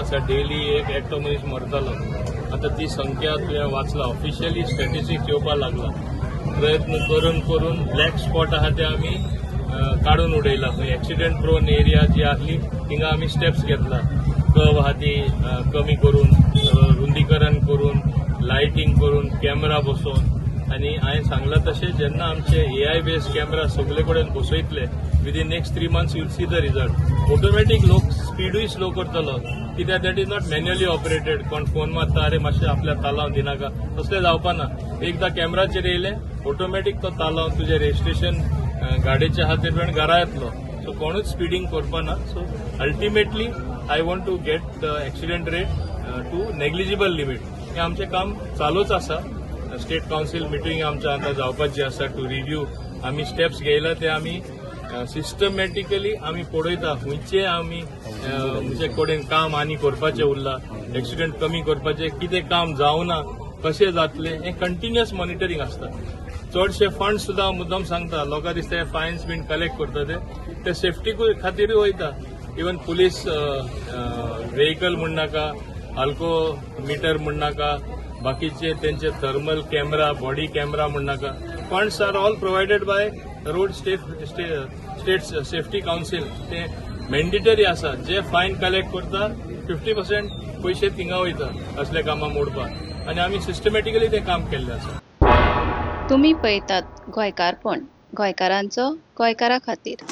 आसा डेली एक एकटो मनीस मरतालो. आता ती संख्या तुवें वाचला ऑफिशियली स्टॅटिस्टिक्स येवपाक लागला. प्रयत्न करून करून ब्लॅक स्पॉट आहा ते आमी काडून उडयला. खंय एक्सिडेंट प्रोन एरिया जी आसली थिंगा आमी स्टेप्स घेतला. कर्व आहा ती कमी करून, रुंदीकरण करून, लायटिंग करून, कॅमेरा बसोवन, आनी हांवें सांगलां तशें जेन्ना आमचे AI बेस्ड कॅमेरा सगळे कडेन बसयतले within next 3 months you'll see the result. Automatic लोक स्पीडूय स्लो करतलो कित्याक that is not manually operated. कोण फोन मारता अरे मातशें आपल्या तालाव दिनाका तसलें जावपाना. एकदां कॅमेराचेर येयलें ऑटोमॅटीक तो तालाव तुजें रजिस्ट्रेशन गाडयेच्या हातीर तुवें घरा येतलो. सो कोणूच स्पीडिंग करपाना. So ultimately I want to get the accident rate to negligible limit. हें आमचें काम चालूच आसा. स्टेट कावन्सील मिटींग आमच्या आतां जावपाची आसा टू रिव्ह्यू. आमी स्टेप्स घेयला ते आमी सिस्टमॅटिकली आमी पळयता खंयचे आमी म्हणजे कडेन काम आनी करपाचें उरलां, एक्सिडेंट कमी करपाचें कितें काम जावना, कशें जातलें हें कंटिन्युअस मॉनिटरींग आसता. चडशे फंड सुद्दां मुद्दम सांगता लोकां दिसता फायन्स बीन कलेक्ट करता ते सेफ्टी खातीरूय वयता. इवन पुलीस व्हेकल म्हणनाका, अल्को मिटर म्हणनाका, बाकीचे तेंचे थर्मल कॅमेरा, बॉडी कॅमेरा म्हणनाका. Funds are all provided by road state safety council. ते मॅन्डेटरी आसा. जे फायन कलेक्ट करता 50% पयशे थिंगा वयता असले कामां मोडपाक. आनी आमी सिस्टमॅटिकली तें काम केल्लें आसा. तुम्ही पळयतात गोंयकारपण, गोंयकारांचो गोंयकारा खातीर.